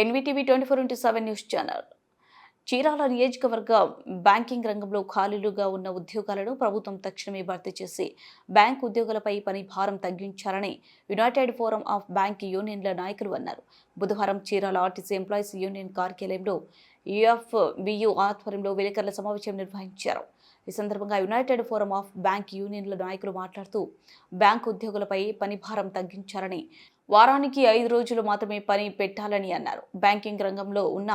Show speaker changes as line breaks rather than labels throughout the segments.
NVTV 24/7 news channel. Chirala నియోజకవర్గ banking రంగంలో ఖాళీలుగా ఉన్న ఉద్యోగాలను ప్రభుత్వం తక్షణమే భర్తీ చేసి బ్యాంక్ ఉద్యోగులపై పని భారం తగ్గించాలని యునైటెడ్ ఫోరం ఆఫ్ బ్యాంక్ యూనియన్ల నాయకులు అన్నారు. బుధవారం చీరాల ఆర్టీసీ ఎంప్లాయీస్ యూనియన్ కార్యాలయంలో యుఎఫ్బియు ఆధ్వర్యంలో విలేకరుల సమావేశం నిర్వహించారు. ఈ సందర్భంగా యునైటెడ్ ఫోరం ఆఫ్ బ్యాంక్ యూనియన్ల నాయకులు మాట్లాడుతూ బ్యాంక్ ఉద్యోగులపై పని భారం తగ్గించాలని, వారానికి 5 రోజులు మాత్రమే పని పెట్టాలని అన్నారు. బ్యాంకింగ్ రంగంలో ఉన్న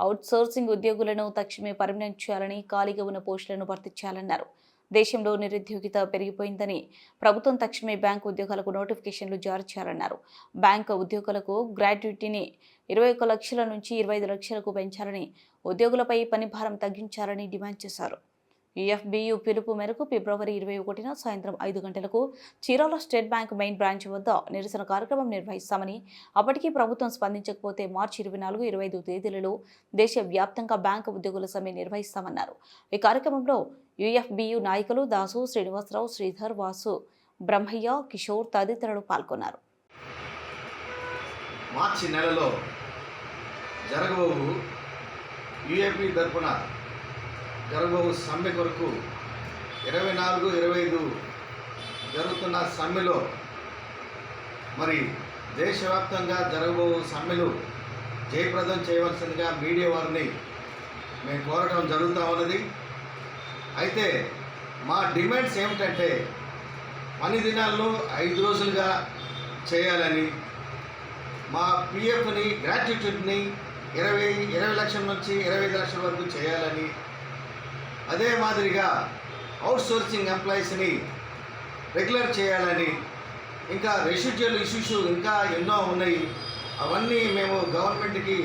అవుట్సోర్సింగ్ ఉద్యోగులను తక్షణమే పర్మనెంట్ చేయాలని, ఖాళీగా ఉన్న పోస్టులను భర్తీ చేయాలన్నారు. దేశంలో నిరుద్యోగిత పెరిగిపోయిందని, ప్రభుత్వం తక్షణమే బ్యాంకు ఉద్యోగాలకు నోటిఫికేషన్లు జారీ చేయాలన్నారు. బ్యాంకు ఉద్యోగులకు గ్రాట్యుటీని 21 లక్షల నుంచి 25 లక్షలకు పెంచాలని, ఉద్యోగులపై పని భారం తగ్గించాలని డిమాండ్ చేశారు. యుఎఫ్బియు పిలుపు మేరకు ఫిబ్రవరి 21న సాయంత్రం 5 గంటలకు Chirala state bank main branch వద్ద నిరసన కార్యక్రమం నిర్వహిస్తామని, అప్పటికీ ప్రభుత్వం స్పందించకపోతే మార్చి 24, 25 తేదీలలో దేశవ్యాప్తంగా బ్యాంకు ఉద్యోగుల సమ్మె నిర్వహిస్తామన్నారు. ఈ కార్యక్రమంలో యుఎఫ్బియు నాయకులు దాసు, శ్రీనివాసరావు, శ్రీధర్, వాసు, బ్రహ్మయ్య, కిషోర్ తదితరులు పాల్గొన్నారు.
మార్చి నెలలో జరగబోవు యుఎఫ్బి తరఫున జరగబోవు సమ్మె కొరకు 24, 25 జరుగుతున్న సమ్మెలో మరి దేశవ్యాప్తంగా జరగబోవు సమ్మెలు జయప్రదం చేయవలసిందిగా మీడియా వారిని మేము కోరడం జరుగుతూ ఉన్నది. అయితే మా డిమాండ్స్ ఏమిటంటే పని దినాలను 5 రోజులుగా చేయాలని, మా పిఎఫ్ని గ్రాట్యుటీని 20 లక్షల నుంచి 25 లక్షల వరకు చేయాలని, అదే మాదిరిగా అవుట్సోర్సింగ్ ఎంప్లాయీస్ని రెగ్యులర్ చేయాలని, ఇంకా రెసిడ్యువల్ ఇష్యూస్ ఇంకా ఎన్నో ఉన్నాయి. అవన్నీ మేము గవర్నమెంట్కి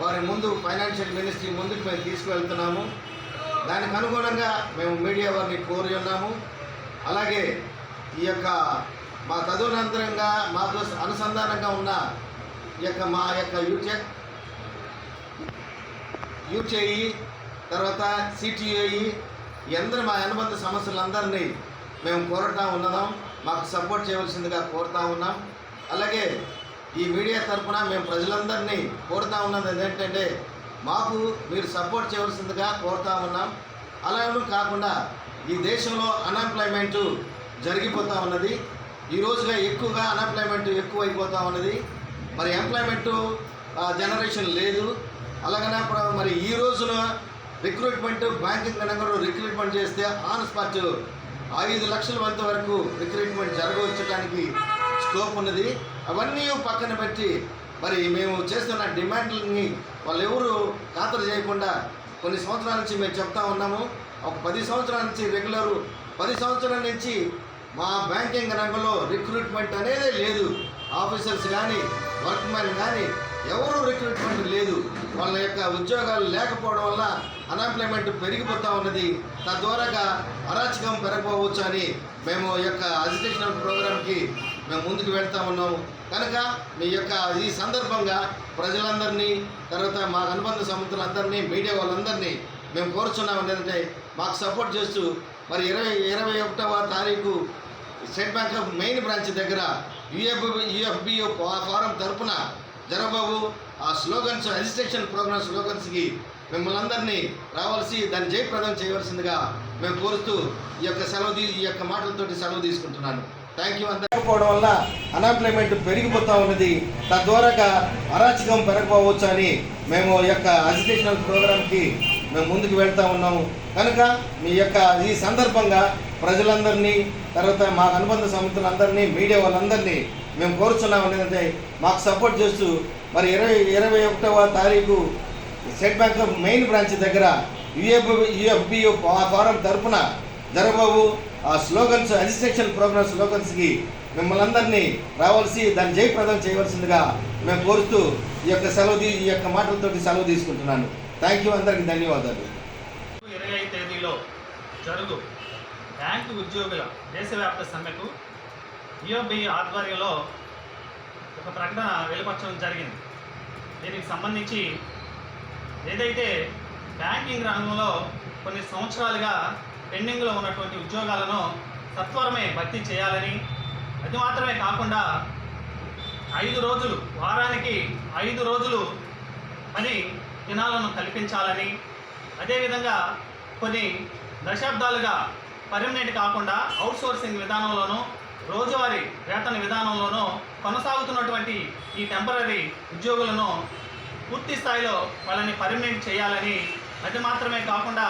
వారి ముందు ఫైనాన్షియల్ మినిస్ట్రీ ముందుకు మేము తీసుకువెళ్తున్నాము. దానికి అనుగుణంగా మేము మీడియా వారిని కోరి ఉన్నాము. అలాగే ఈ యొక్క మా తదనంతరంగా మాతో అనుసంధానంగా ఉన్న మా యొక్క యూచేఈ తర్వాత సిటిఐ అందరూ మా అనుబంధ సమస్యలందరినీ మేము కోరుతూ ఉన్నాం. మాకు సపోర్ట్ చేయవలసిందిగా కోరుతూ ఉన్నాం. అలాగే ఈ మీడియా తరఫున మేము ప్రజలందరినీ కోరుతూ ఉన్నది ఏంటంటే మాకు మీరు సపోర్ట్ చేయవలసిందిగా కోరుతూ ఉన్నాం. అలాగే కాకుండా ఈ దేశంలో అన్ఎంప్లాయ్మెంటు జరిగిపోతూ ఉన్నది. ఈ రోజుగా ఎక్కువగా అన్ఎంప్లాయ్మెంట్ ఎక్కువైపోతూ ఉన్నది. మరి ఎంప్లాయ్మెంటు జనరేషన్ లేదు. అలాగనే మరి ఈ రోజున రిక్రూట్మెంట్ బ్యాంకింగ్ రంగంలో రిక్రూట్మెంట్ చేస్తే ఆన్ స్పాట్ 5 లక్షల మంది వరకు రిక్రూట్మెంట్ జరగవచ్చడానికి స్కోప్ ఉన్నది. అవన్నీ పక్కన పెట్టి మరి మేము చేస్తున్న డిమాండ్లని వాళ్ళు ఎవరు ఖాతరు చేయకుండా కొన్ని సంవత్సరాల నుంచి మేము చెప్తా ఉన్నాము. ఒక 10 సంవత్సరాల నుంచి రెగ్యులర్ 10 సంవత్సరాల నుంచి మా బ్యాంకింగ్ రంగంలో రిక్రూట్మెంట్ అనేది లేదు. ఆఫీసర్స్ కానీ వర్క్మెన్ కానీ ఎవరు రిక్రూట్మెంట్ లేదు. వాళ్ళ యొక్క ఉద్యోగాలు లేకపోవడం వల్ల అన్ఎంప్లాయ్మెంట్ పెరిగిపోతూ ఉన్నది. తద్వారాగా అరాచకం పెరగవచ్చు అని మేము యొక్క అజిటేషనల్ ప్రోగ్రామ్కి మేము ముందుకు వెళ్తూ ఉన్నాము. కనుక మీ యొక్క ఈ సందర్భంగా ప్రజలందరినీ, తర్వాత మా అనుబంధ సమితులందరినీ, మీడియా వాళ్ళందరినీ మేము కోరుచున్నాం ఏంటంటే మాకు సపోర్ట్ చేస్తూ మరి 21వ తారీఖు state bank of main branch దగ్గర యుఎఫ్బియు ఫోరం తరఫున జరగబోవు ఆ స్లోగన్స్, అజిటేషన్ ప్రోగ్రామ్ స్లోగన్స్కి మిమ్మల్ని అందరినీ రావాల్సి దాన్ని జయప్రదం చేయవలసిందిగా మేము కోరుతూ ఈ యొక్క మాటలతోటి సెలవు తీసుకుంటున్నాను. Thank you. అందకపోవడం వల్ల అన్ఎంప్లాయ్మెంట్ పెరిగిపోతూ ఉన్నది. తద్వారాగా అరాచకం పెరగవచ్చు అని మేము యొక్క అజిటేషనల్ ప్రోగ్రామ్కి మేము ముందుకు వెళ్తూ ఉన్నాము. కనుక మీ యొక్క ఈ సందర్భంగా ప్రజలందరినీ, తర్వాత మా అనుబంధ సమితులందరినీ, మీడియా వాళ్ళందరినీ మేము కోరుచున్నాం ఏంటంటే మాకు సపోర్ట్ చేస్తూ మరి 21వ తారీఖు state bank of main branch దగ్గర యుఎఫ్బియు ఫోరం తరఫున జరగబోవు ఆ స్లోగన్స్, అజిటేషన్ ప్రోగ్రామ్ స్లోగన్స్కి మిమ్మల్ని అందరినీ రావాల్సి దాన్ని జయప్రదం చేయవలసిందిగా మేము కోరుతూ ఈ యొక్క మాటలతోటి సెలవు తీసుకుంటున్నాను. Thank you. అందరికీ ధన్యవాదాలు.
25 తేదీలో జరుగు బ్యాంకు ఉద్యోగుల దేశవ్యాప్త సమ్మెకు యుఎఫ్బియు ఆధ్వర్యంలో ఒక ప్రకటన వెలువచ్చడం జరిగింది. దీనికి సంబంధించి ఏదైతే బ్యాంకింగ్ రంగంలో కొన్ని సంవత్సరాలుగా పెండింగ్లో ఉన్నటువంటి ఉద్యోగాలను సత్వరమే భర్తీ చేయాలని, అది మాత్రమే కాకుండా 5 రోజులు, వారానికి 5 రోజులు పని దినాలను కల్పించాలని, అదేవిధంగా కొన్ని దశాబ్దాలుగా పర్మనెంట్ కాకుండా అవుట్సోర్సింగ్ విధానంలోనూ రోజువారీ వేతన విధానంలోనూ కొనసాగుతున్నటువంటి ఈ టెంపరీ ఉద్యోగులను పూర్తి స్థాయిలో వాళ్ళని పర్మనెంట్ చేయాలని, అది మాత్రమే కాకుండా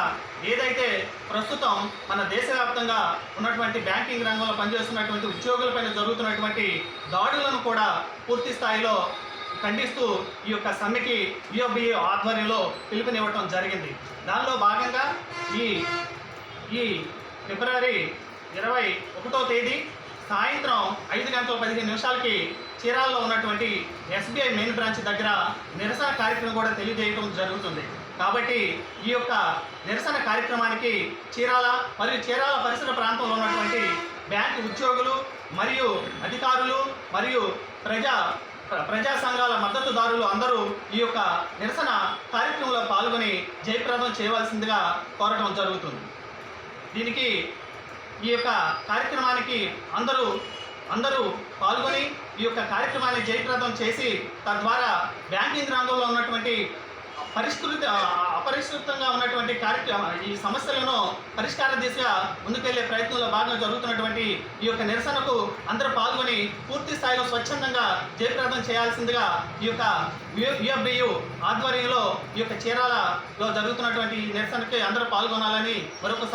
ఏదైతే ప్రస్తుతం మన దేశవ్యాప్తంగా ఉన్నటువంటి బ్యాంకింగ్ రంగంలో పనిచేస్తున్నటువంటి ఉద్యోగులపైన జరుగుతున్నటువంటి దాడులను కూడా పూర్తి స్థాయిలో ఖండిస్తూ ఈ యొక్క సమ్మెకి యుఎఫ్బియు ఆధ్వర్యంలో పిలుపునివ్వటం జరిగింది. దానిలో భాగంగా ఈ ఫిబ్రవరి 21వ తేదీ సాయంత్రం 5:15 చీరాలలో ఉన్నటువంటి ఎస్బీఐ మెయిన్ బ్రాంచ్ దగ్గర నిరసన కార్యక్రమం కూడా తెలియజేయడం జరుగుతుంది. కాబట్టి ఈ యొక్క నిరసన కార్యక్రమానికి చీరాల మరియు చీరాల పరిసర ప్రాంతంలో ఉన్నటువంటి బ్యాంకు ఉద్యోగులు మరియు అధికారులు మరియు ప్రజా సంఘాల మద్దతుదారులు అందరూ ఈ యొక్క నిరసన కార్యక్రమంలో పాల్గొని జయప్రదం చేయవలసిందిగా కోరటం జరుగుతుంది. దీనికి ఈ యొక్క కార్యక్రమానికి అందరూ పాల్గొని ఈ యొక్క కార్యక్రమాన్ని జయప్రదం చేసి తద్వారా బ్యాంకింగ్ రంగంలో ఉన్నటువంటి అపరిష్కృతంగా ఉన్నటువంటి ఈ సమస్యలను పరిష్కార దిశగా ముందుకెళ్లే ప్రయత్నంలో భాగంగా జరుగుతున్నటువంటి ఈ యొక్క నిరసనకు అందరూ పాల్గొని పూర్తి స్థాయిలో స్వచ్ఛందంగా జయప్రదం చేయాల్సిందిగా ఈ యొక్క యుఎఫ్బియు ఆధ్వర్యంలో ఈ యొక్క చీరాలలో జరుగుతున్నటువంటి నిరసనకి అందరూ పాల్గొనాలని మరొకసారి